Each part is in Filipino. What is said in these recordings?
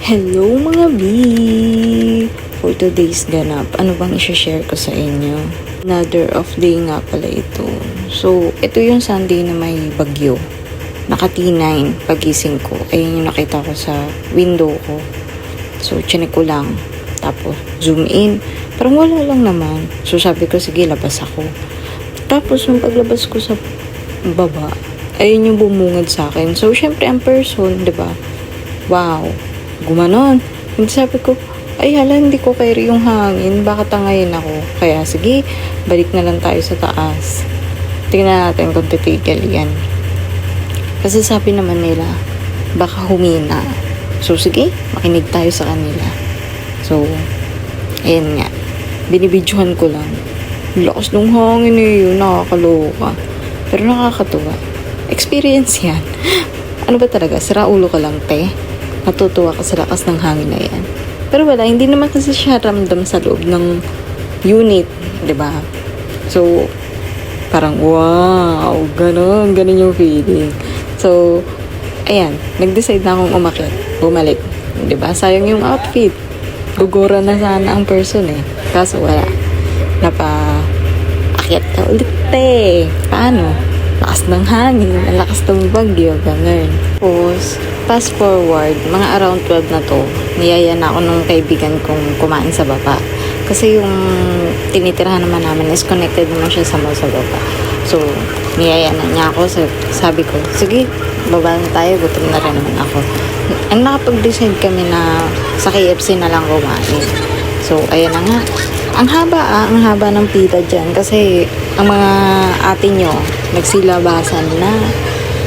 Hello mga B! For today's ganap, ano bang i-share ko sa inyo? Another off day nga pala ito. So, ito yung Sunday na may bagyo. Naka-T9 pagising ko. Ayun yung nakita ko sa window ko. So, chinek ko lang. Tapos, zoom in. Parang wala lang naman. So, sabi ko, sige, labas ako. Tapos, nung paglabas ko sa baba, ayun yung bumungad sa akin. So, syempre, ang person, di ba? Wow! Gumanon. Hindi sabi ko, ay hala, hindi ko carry yung hangin. Baka tangayin ako. Kaya sige, balik na lang tayo sa taas. Tingnan natin kung titigil yan. Kasi sabi naman nila, baka humina. So sige, makinig tayo sa kanila. So, ayan nga. Binibidyohan ko lang. Lakas ng hangin yun, nakakaloka. Pero nakakatuwa. Experience yan. Ano ba talaga? Sira ulo ka lang, te? Natutuwa ka sa lakas ng hangin na yan. Pero wala, hindi naman kasi siya ramdam sa loob ng unit, di ba? So, parang wow, ganun yung feeling. So, ayan, nag-decide na akong umakyat, bumalik. Di ba? Sayang yung outfit. Gugura na sana ang person eh. Kaso wala. Napa-akyat ka ulit eh. Paano? Lakas ng hangin, ang lakas ng bagyo, ganun. Tapos, fast forward, mga around 12 na to, niyaya na ako nung kaibigan kong kumain sa baba. Kasi yung tinitirahan naman namin is connected naman siya sa mall sa baba. So, niyaya na niya ako. Sabi ko, sige, baba na tayo, gutom na rin naman ako. Ang nakapag-decide kami na sa KFC na lang kumain. So, ayan na nga. Ang haba ng pila dyan kasi ang mga ate nyo nagsilabasan na.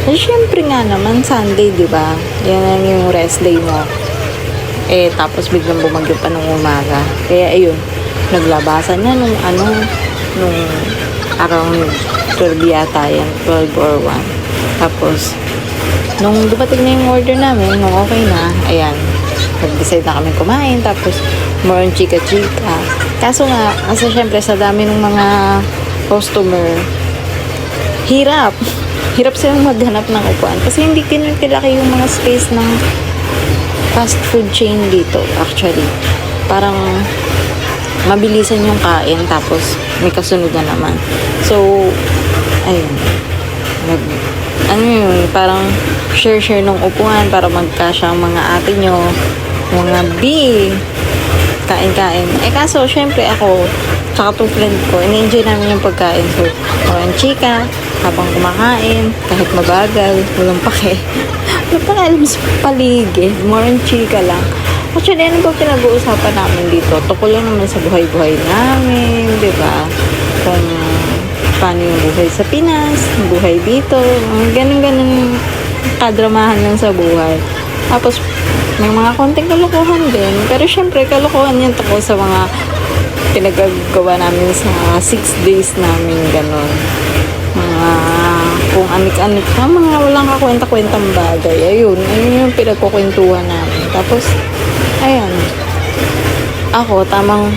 Eh, syempre nga naman, Sunday, di ba? Yan yung rest day mo. Eh, tapos biglang bumagyo pa nung umaga. Kaya, ayun, naglabasan na nung around 12 yata yan, 12 or 1. Tapos, nung dumating na yung order namin, nung okay na, ayan, nag-decide na kami kumain, tapos, more on chika-chika. Kaso nga, kasi syempre, sa dami ng mga customer, hirap silang maghanap ng upuan kasi hindi kinilaki yung mga space ng fast food chain dito actually. Parang mabilisan yung kain tapos may kasunod na naman. So, ayun. Parang share ng upuan para magkasya ang mga ate nyo, mga B, kain-kain. Eh kaso, syempre ako, tsaka 2 friend ko, in-enjoy namin yung pagkain. So, parang chika, habang kumakain, kahit mabagal, walang pake. Walang pake alam sa paligid, more on chika lang. Actually, ano ba pinag-uusapan namin dito? Tukol lang naman sa buhay-buhay namin, di ba? Kung paano yung buhay sa Pinas, yung buhay dito, ganun-ganun kadramahan lang sa buhay. Tapos, may mga konting kalokohan din. Pero syempre, kalokohan yan tungkol sa mga pinagagawa namin sa 6 days namin, gano'n. Mga kung anik-anik na, mga walang kakwenta-kwentang bagay. Ayun yung pinagkukwentuhan namin. Tapos, ayan. Ako, tamang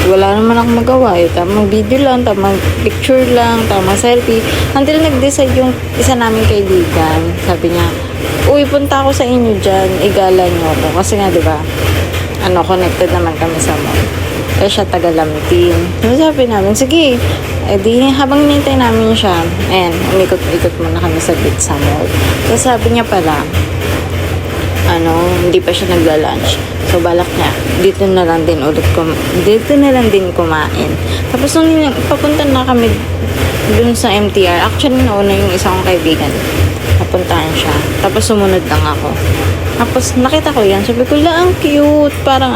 wala naman akong magawa eh. Tamang video lang, tamang picture lang, tamang selfie. Until nag-decide yung isa naming kaibigan. Sabi niya, uy, punta ako sa inyo dyan, igala niyo ako. Kasi nga, di ba, connected naman kami sa mall. Eh, siya taga-Lamtin. So, sabi namin, sige, di, habang nintay namin siya, ayan, umikot-ikot muna kami sa bit sa mall. So, sabi niya pala, hindi pa siya nagla-lunch. So, balak niya, dito na lang din kumain. Tapos, nung papunta na kami dun sa MTR, actually, nauna yung isang kaibigan. Napuntahan siya. Tapos, sumunod lang ako. Tapos, nakita ko yan. Sabi ko, ang cute. Parang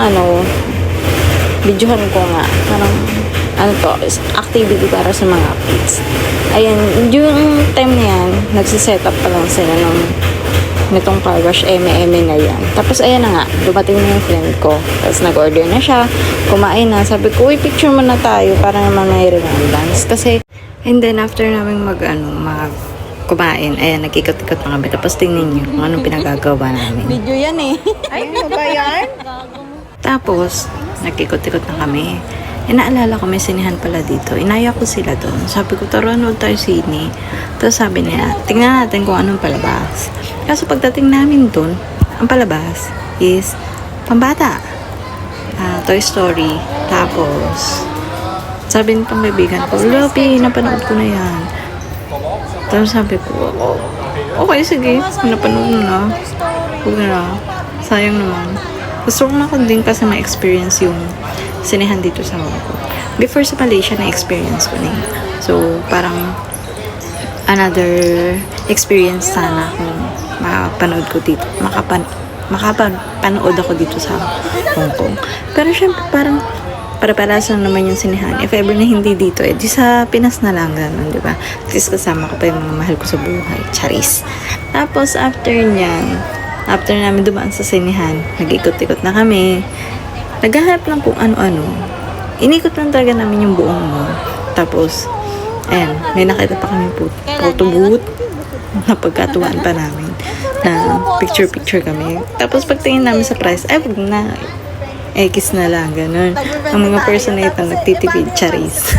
videohan ko nga. Parang, activity para sa mga kids. Ayan, yung time na yan, nagsiset up pa lang sila nitong car wash na yan. Tapos, ayan na nga, dumating na yung friend ko. Tapos, nag-order na siya. Kumain na. Sabi ko, uy, picture mo na tayo para naman may remembrance. Kasi, and then, after namin kumain, ayan, nag-ikot-ikot na kami. Tapos, tingnan nyo kung anong pinagagawa namin. Video yan eh. Ay, ano ba yan? Tapos, nag-ikot-ikot na kami. Naalala ko, may sinihan pala dito. Inaya ko sila doon. Sabi ko, tara, nood tayo sine. Tapos sabi niya, tingnan natin kung anong palabas. Kaso pagdating namin doon, ang palabas is pambata. Toy Story. Tapos, sabi nitong kaibigan ko, Lopi, napanood ko na yan. Tapos sabi ko, okay, sige, napanood mo na. Huwag na. Sayang naman. Gusto ko na din kasi ma-experience yung sinehan dito sa Hong Kong. Before sa Malaysia, na-experience ko na yun. So, parang another experience sana kung makapanood ko dito. Makapanood ako dito sa Hong Kong. Pero syempre, parang para-paras lang naman yung sinehan. If ever na hindi dito, di sa Pinas na lang ganun, di ba? At least kasama ko pa yung mga mahal ko sa buhay. Charis. Tapos, after namin dumaan sa sinehan, nag-ikot-ikot na kami. Naghahanap lang kung ano-ano. Inikot lang talaga namin yung buong mall. Tapos, ayan, may nakita pa kami photo booth. Napagkatuwaan pa namin na picture-picture kami. Tapos, pagtingin namin sa price, ay, wag na. X na lang, ganun. Ang mga person na ito, nagtitipid, charis.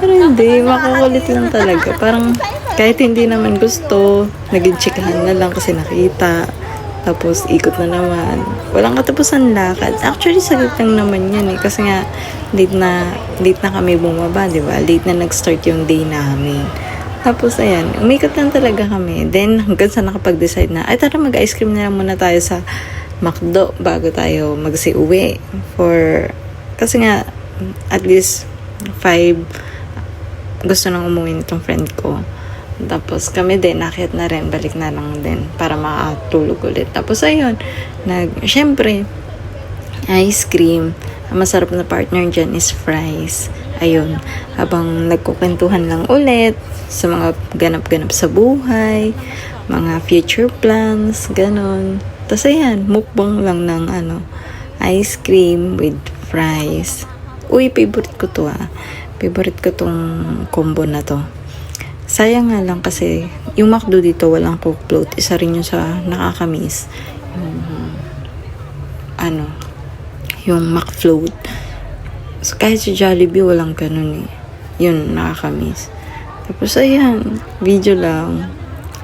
Pero hindi, makakulit lang talaga. Parang, kahit hindi naman gusto, naging chikahan na lang kasi nakita. Tapos, ikot na naman. Walang katapusan lakad. Actually, saglit lang naman yan eh. Kasi nga, late na kami bumaba, di ba? Late na nag-start yung day namin. Tapos, ayan, umikot lang talaga kami. Then, hanggang sa nakapag-decide na, ay, tara, mag-ice cream na lang muna tayo sa McDo bago tayo magsiuwi. Kasi nga, at least, 5, gusto nang umuwi nitong friend ko. Tapos kami din, nakit na rin, balik na lang din para makatulog ulit. Tapos ayun, syempre, ice cream. Ang masarap na partner dyan is fries. Ayun, habang nagkukwentuhan lang ulit sa mga ganap-ganap sa buhay, mga future plans, ganon. Tapos ayan, mukbang lang ng ice cream with fries. Uy, favorite ko to Favorite ko tong combo na to. Sayang nga lang kasi yung McDo dito walang Coke float. Isa rin yung sa nakakamiss. Yung McFloat. So, kahit sa Jollibee walang ganun eh. Yun, nakakamiss. Tapos ayan, video lang,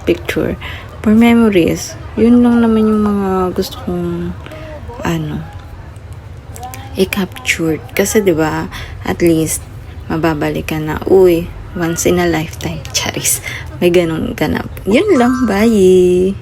picture. For memories, yun lang naman yung mga gusto kong i-capture. Kasi 'di ba, at least mababalikan na, uy, once in a lifetime, charis. May ganun ganap. Yun lang, bye!